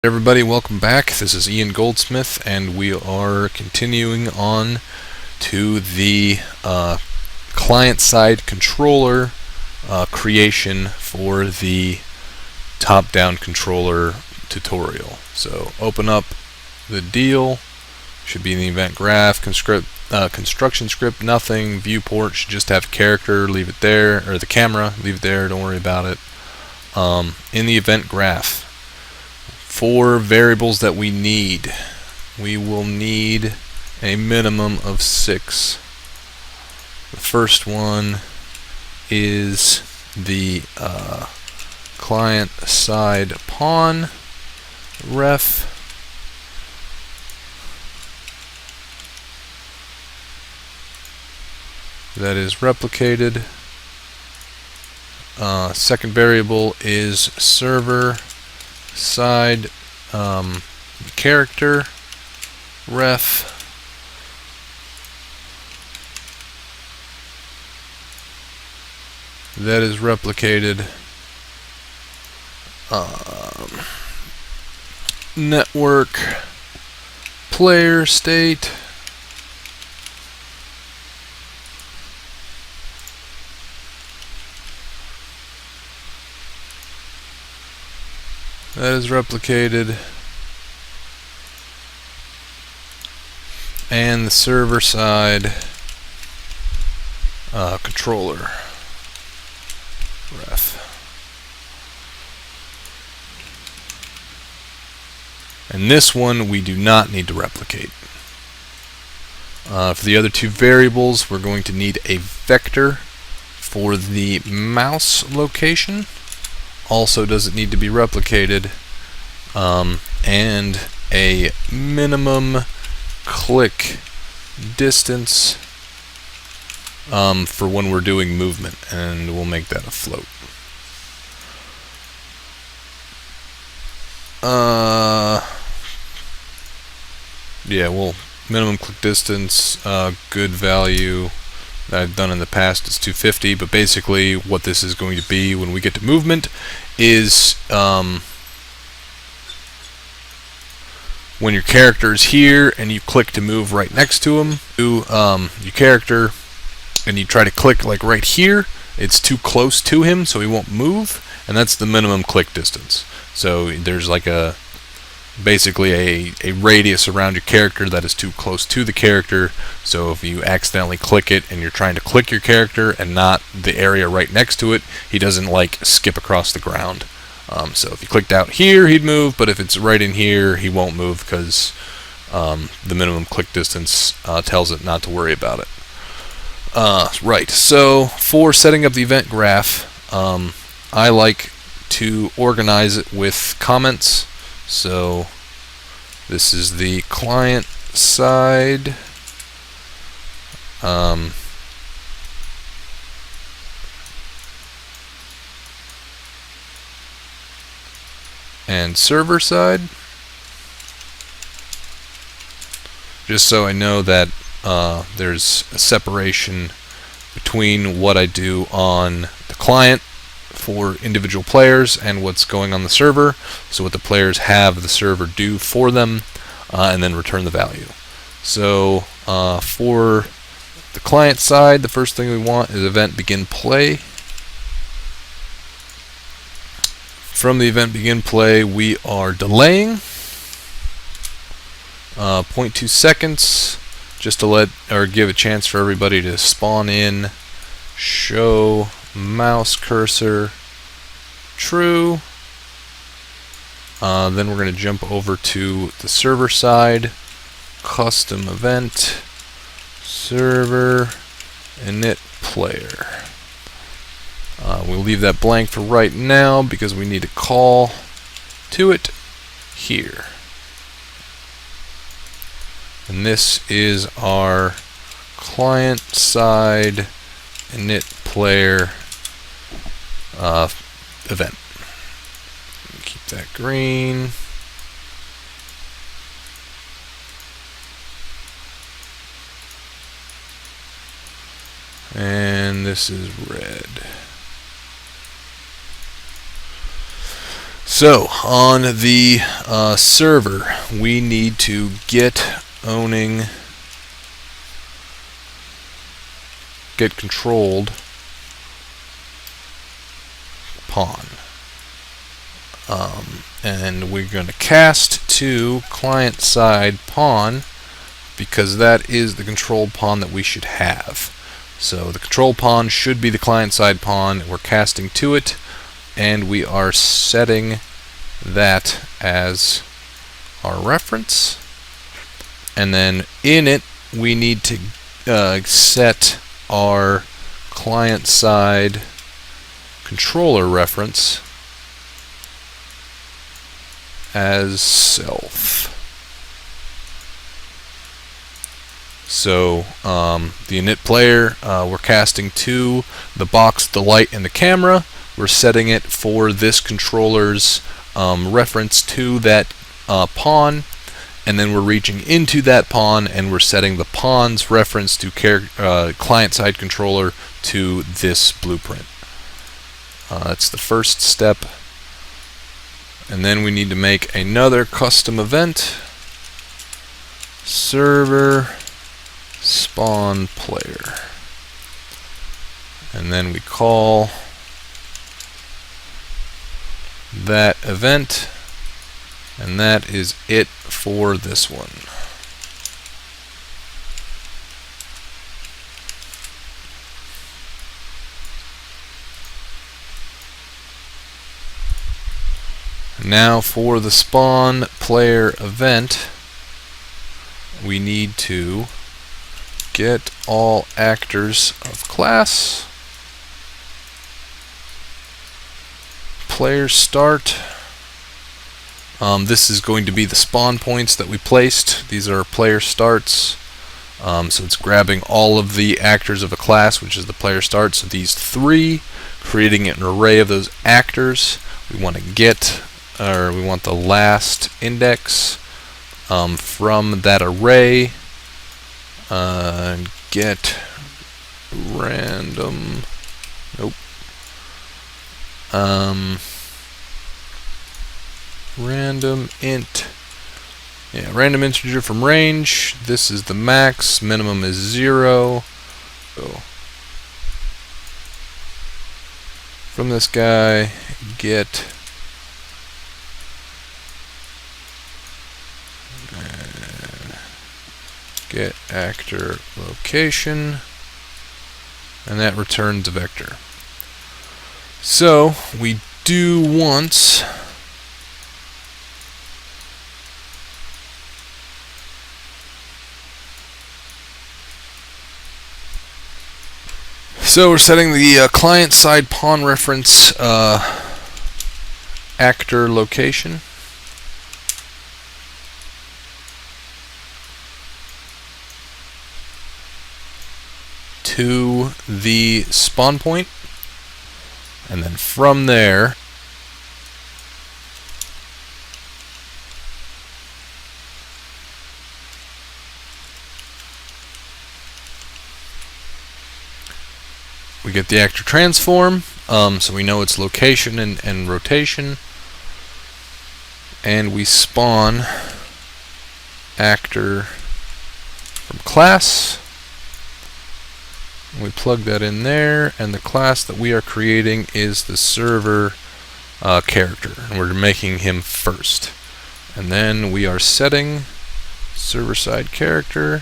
Everybody, welcome back. This is Ian Goldsmith, and we are continuing on to the client-side controller creation for the top-down controller tutorial. So open up the deal. Should be in the event graph, construction script, nothing. Viewport should just have character, leave it there, or the camera, leave it there, don't worry about it. In the event graph, 4 variables that we need. We will need a minimum of 6. The first one is the client side pawn ref. That is replicated. Second variable is server side character ref. That is replicated. Network player state. That is replicated. And the server side controller ref. And this one we do not need to replicate. For the other 2 variables, we're going to need a vector for the mouse location. Also doesn't need to be replicated, and a minimum click distance for when we're doing movement, and we'll make that a float. Yeah, well, minimum click distance, good value that I've done in the past is 250, but basically what this is going to be when we get to movement is when your character is here and you click to move right next to him, your character, and you try to click like right here, it's too close to him so he won't move, and that's the minimum click distance. So there's like basically a radius around your character that is too close to the character. So if you accidentally click it and you're trying to click your character and not the area right next to it, he doesn't like skip across the ground. So if you clicked out here, he'd move, but if it's right in here, he won't move because the minimum click distance tells it not to worry about it. Right, so for setting up the event graph, I like to organize it with comments. So this is the client side and server side, just so I know that there's a separation between what I do on the client for individual players and what's going on the server, so what the players have the server do for them, and then return the value. So for the client side, the first thing we want is event begin play. From the event begin play, we are delaying 0.2 seconds just to give a chance for everybody to spawn in. Show mouse cursor true. Then we're going to jump over to the server side, custom event, server, init player. We'll leave that blank for right now because we need to call to it here. And this is our client side init player event. Keep that green. And this is red. So on the server, we need to get owning, get controlled pawn. And we're going to cast to client side pawn because that is the controlled pawn that we should have. So the control pawn should be the client side pawn. We're casting to it, and we are setting that as our reference. And then in it, we need to set our client side controller reference as self. So the init player, we're casting to the box, the light, and the camera. We're setting it for this controller's reference to that pawn, and then we're reaching into that pawn and we're setting the pawn's reference to client-side controller to this blueprint. That's the first step. And then we need to make another custom event, server spawn player, and then we call that event, and that is it for this one. Now for the spawn player event, we need to get all actors of class, player start. This is going to be the spawn points that we placed. These are player starts. So it's grabbing all of the actors of a class, which is the player start. So these three, creating an array of those actors. We want to get, or we want the last index from that array. Get random, random int, random integer from range. This is the max, minimum is 0. So from this guy, get actor location, and that returns a vector. So we do once so we're setting the client side pawn reference actor location to the spawn point, and then from there we get the actor transform, so we know its location and rotation, and we spawn actor from class. We plug that in there, and the class that we are creating is the server character, and we're making him first. And then we are setting server side character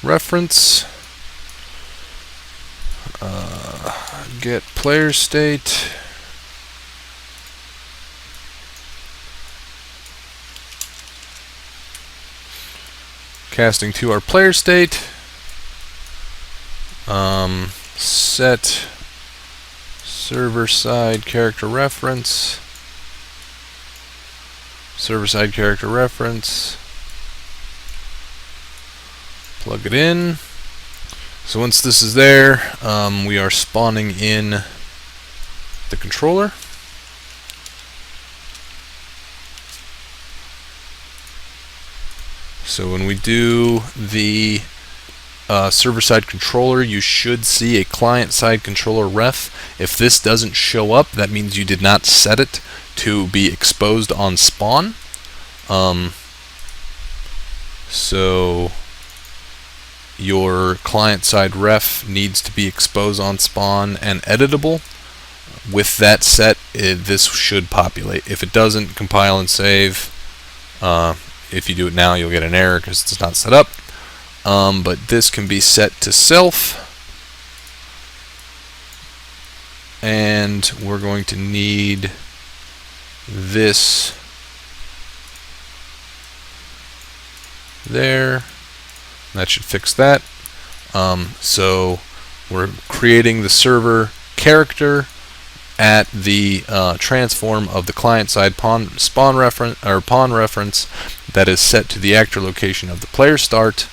reference, get player state, casting to our player state, set server side character reference, plug it in. So once this is there, we are spawning in the controller. So when we do the server-side controller, you should see a client-side controller ref. If this doesn't show up, that means you did not set it to be exposed on spawn. So your client-side ref needs to be exposed on spawn and editable. With that set, this should populate. If it doesn't, compile and save. If you do it now, you'll get an error because it's not set up. But this can be set to self. And we're going to need this there. That should fix that. So we're creating the server character at the transform of the client-side pawn reference that is set to the actor location of the player start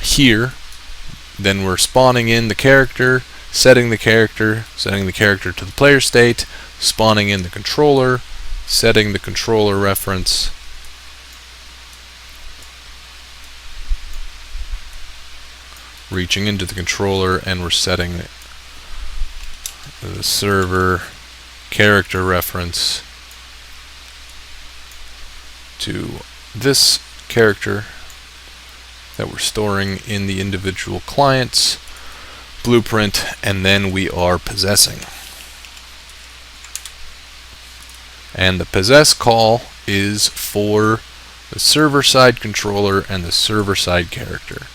here. Then we're spawning in the character, setting the character to the player state, spawning in the controller, setting the controller reference, reaching into the controller, and we're setting the server character reference to this character that we're storing in the individual client's blueprint, and then we are possessing. And the possess call is for the server-side controller and the server-side character.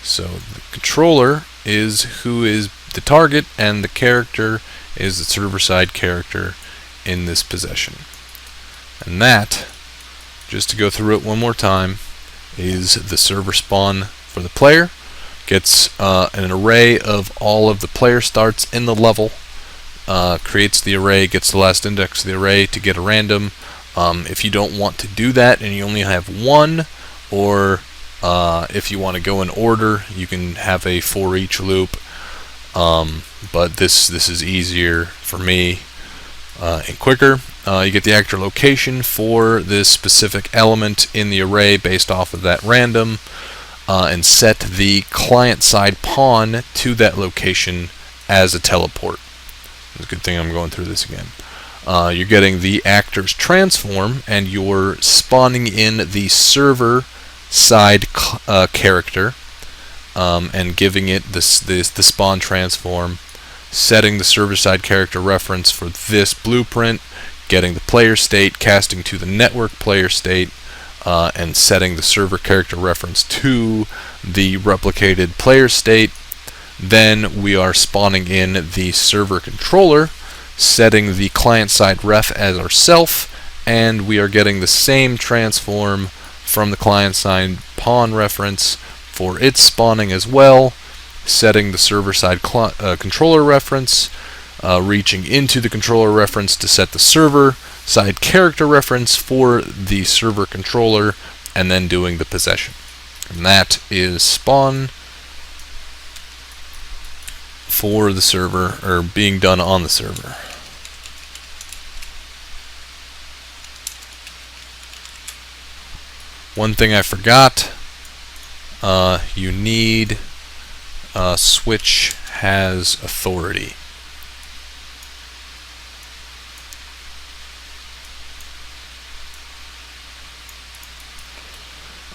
So the controller is who is the target, and the character is the server-side character in this possession. And that, just to go through it one more time, is the server spawn for the player. Gets an array of all of the player starts in the level, creates the array, gets the last index of the array to get a random. If you don't want to do that and you only have one, or if you want to go in order, you can have a for each loop. But this is easier for me and quicker. You get the actor location for this specific element in the array based off of that random, and set the client-side pawn to that location as a teleport. It's a good thing I'm going through this again. You're getting the actor's transform, and you're spawning in the server-side character, and giving it the spawn transform, setting the server-side character reference for this blueprint, getting the player state, casting to the network player state, and setting the server character reference to the replicated player state. Then we are spawning in the server controller, setting the client-side ref as ourself, and we are getting the same transform from the client-side pawn reference for its spawning as well, setting the server-side controller reference, reaching into the controller reference to set the server-side character reference for the server controller, and then doing the possession. And that is spawn for the server, or being done on the server. One thing I forgot, you need switch has authority.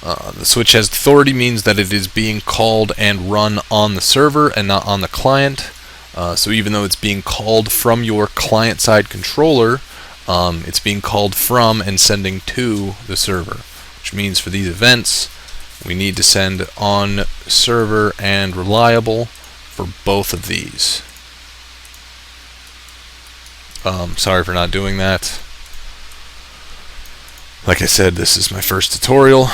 The switch has authority means that it is being called and run on the server and not on the client. So even though it's being called from your client-side controller, it's being called from and sending to the server, which means for these events we need to send on server and reliable for both of these. Sorry for not doing that. Like I said, this is my first tutorial,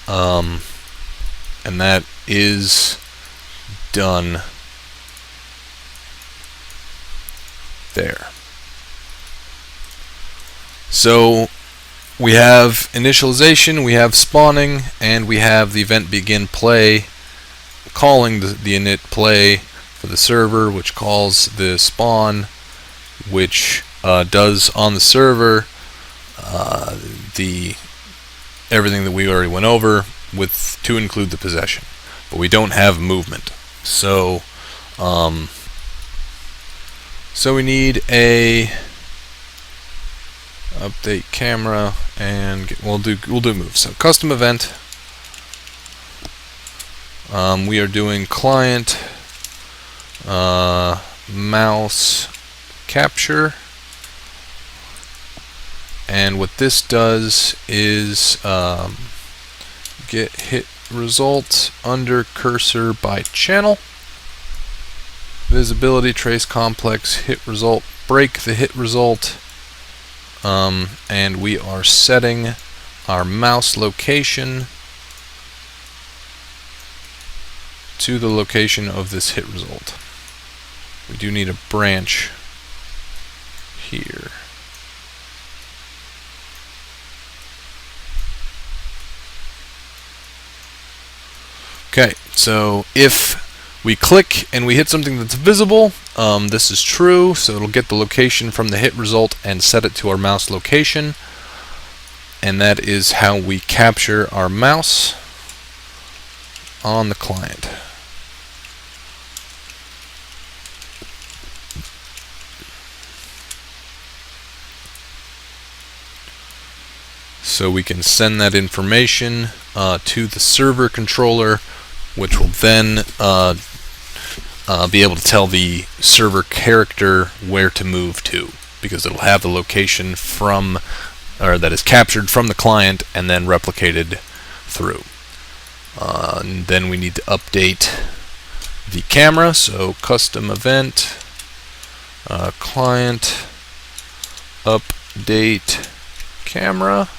and that is done there. So we have initialization, we have spawning, and we have the event begin play, calling the init play for the server, which calls the spawn, which does on the server everything that we already went over, with to include the possession. but we don't have movement. So we need a update camera, and we'll do move. So custom event. We are doing client mouse capture, and what this does is get hit results under cursor by channel, visibility trace complex hit result, break the hit result, and we are setting our mouse location to the location of this hit result. We do need a branch here. Okay, so if we click and we hit something that's visible, this is true, so it'll get the location from the hit result and set it to our mouse location, and that is how we capture our mouse on the client. So we can send that information to the server controller, which will then be able to tell the server character where to move to, because it'll have the location from, or that is captured from the client and then replicated through. And then we need to update the camera, so custom event, client update camera.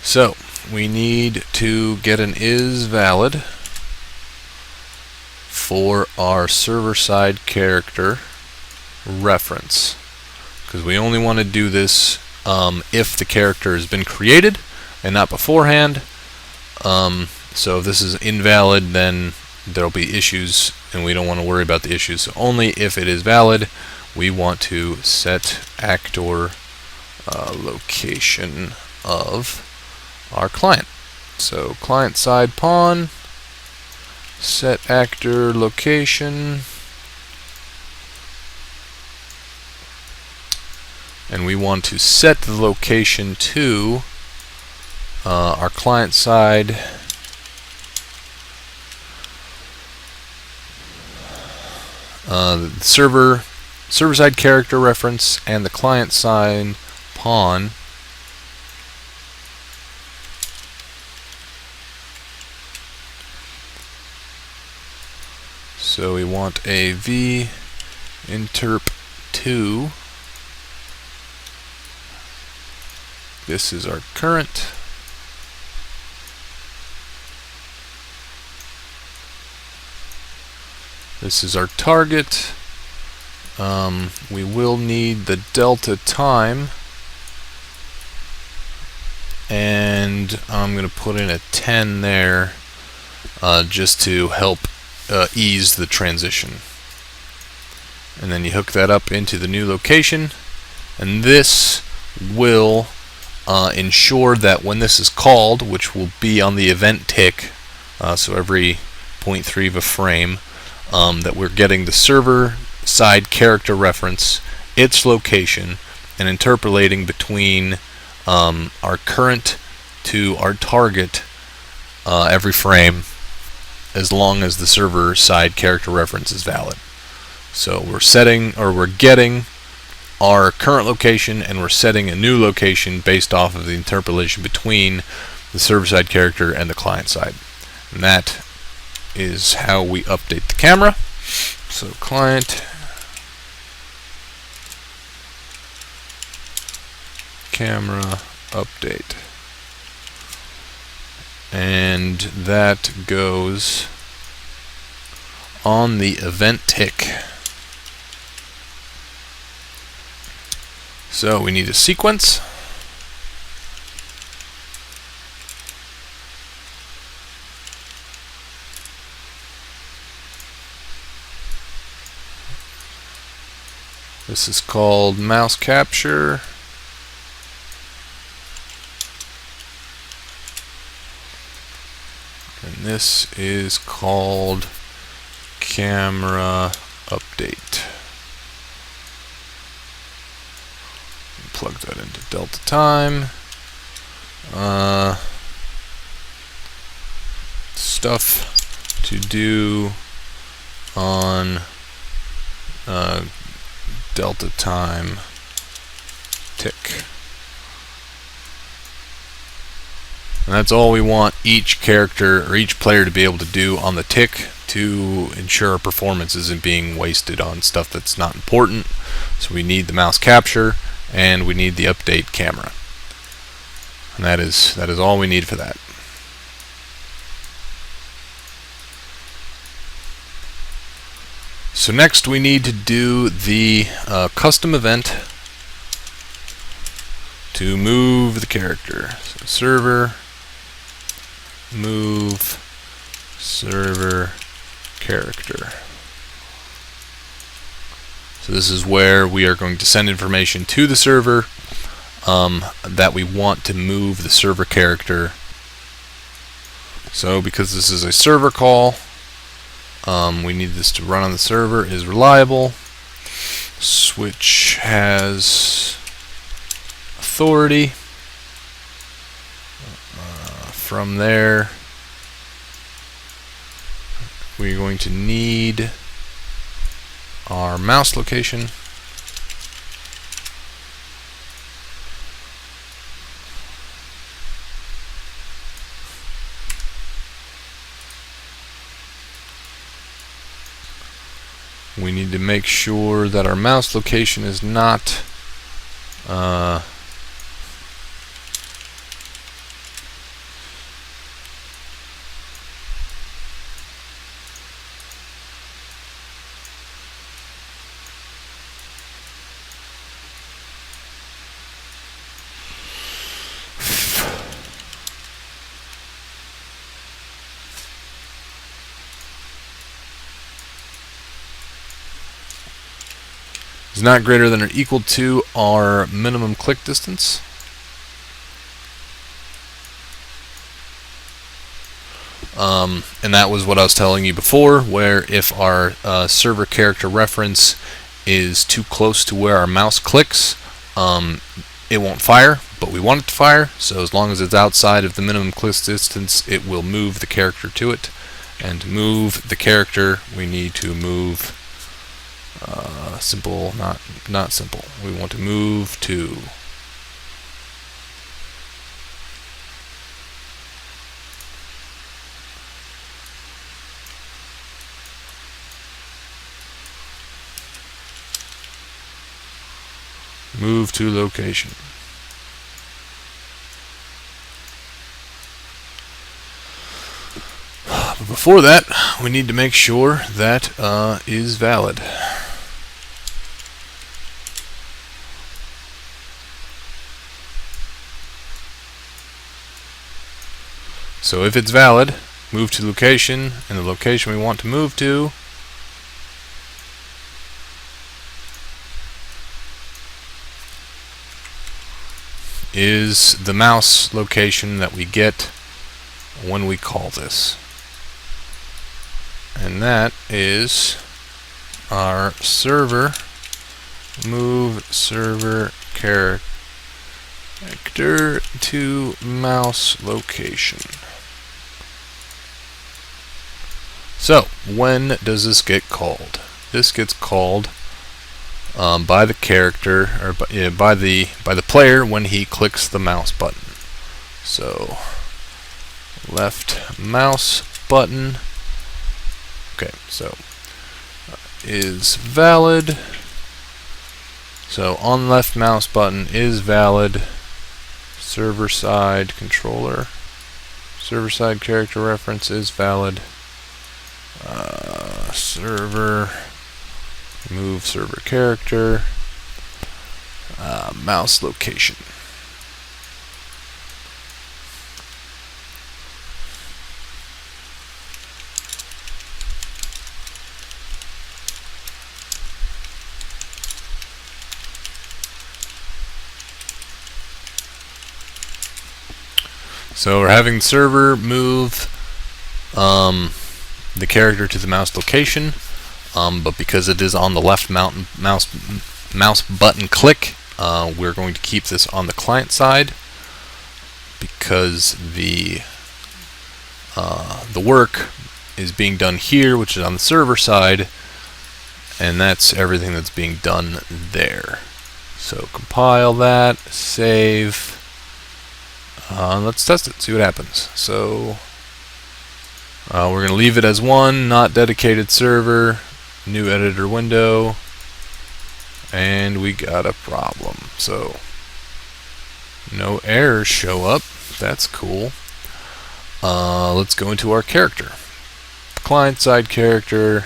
So we need to get an is valid for our server-side character reference, because we only want to do this if the character has been created and not beforehand. So if this is invalid, then there'll be issues, and we don't want to worry about the issues. So only if it is valid, we want to set actor location of our client. So client side pawn, set actor location, and we want to set the location to our client side server-side character reference and the client-side pawn. So we want a v interp 2. This is our current. This is our target. We will need the delta time, and I'm going to put in a 10 there just to help ease the transition. And then you hook that up into the new location, and this will ensure that when this is called, which will be on the event tick, so every 0.3 of a frame, that we're getting the server side character reference, its location, and interpolating between our current to our target every frame, as long as the server side character reference is valid. So we're setting, or we're getting our current location, and we're setting a new location based off of the interpolation between the server side character and the client side. And that is how we update the camera. So client camera update, and that goes on the event tick. So we need a sequence. This is called mouse capture. This is called camera update. Plug that into delta time. Stuff to do on delta time tick. And that's all we want each character or each player to be able to do on the tick to ensure our performance isn't being wasted on stuff that's not important. So we need the mouse capture and we need the update camera. And that is all we need for that. So next we need to do the custom event to move the character. So server move server character. So this is where we are going to send information to the server that we want to move the server character. So because this is a server call, we need this to run on the server is reliable. Switch has authority. From there, we're going to need our mouse location. We need to make sure that our mouse location is not is not greater than or equal to our minimum click distance. And that was what I was telling you before, where if our server character reference is too close to where our mouse clicks, it won't fire, but we want it to fire. So as long as it's outside of the minimum click distance, it will move the character to it. And to move the character, we need to move simple, not simple. We want to move to. Move to location. But before that, we need to make sure that is valid. So if it's valid, move to location, and the location we want to move to is the mouse location that we get when we call this. And that is our server move server character to mouse location. So when does this get called? This gets called by the character, or by the player when he clicks the mouse button. So left mouse button. Okay, so is valid. So on left mouse button is valid. Server side controller, server side character reference is valid. Server move server character, mouse location. So we're having server move the character to the mouse location, but because it is on the left mouse button click, we're going to keep this on the client side because the work is being done here, which is on the server side, and that's everything that's being done there. So compile that, save, let's test it, see what happens. So we're going to leave it as 1, not dedicated server, new editor window, and we got a problem. So no errors show up, that's cool. Let's go into our character. Client side character,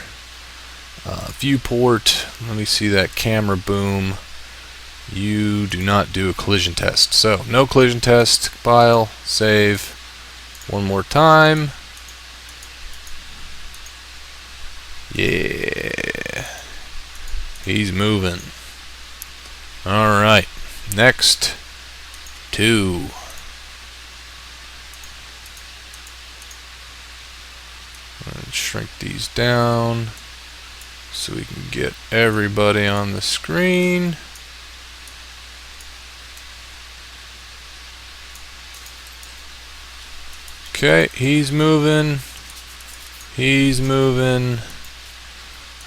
viewport, let me see that camera boom. You do not do a collision test. So no collision test, compile, save, one more time. Yeah, he's moving. Alright, next 2. And shrink these down so we can get everybody on the screen. Okay, he's moving. He's moving.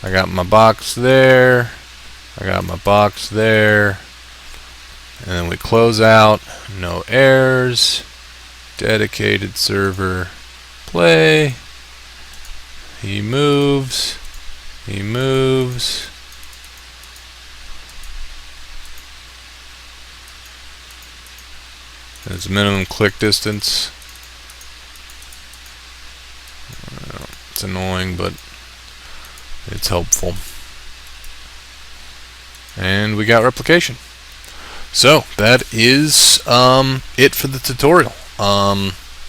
I got my box there. I got my box there. And then we close out. No errors. Dedicated server. Play. He moves. He moves. There's minimum click distance. It's annoying, but it's helpful. And we got replication. So that is it for the tutorial.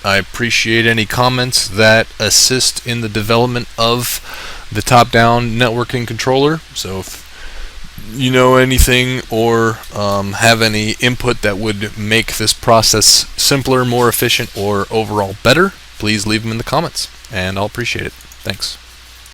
I appreciate any comments that assist in the development of the top-down networking controller. So if you know anything or have any input that would make this process simpler, more efficient, or overall better, please leave them in the comments, and I'll appreciate it. Thanks.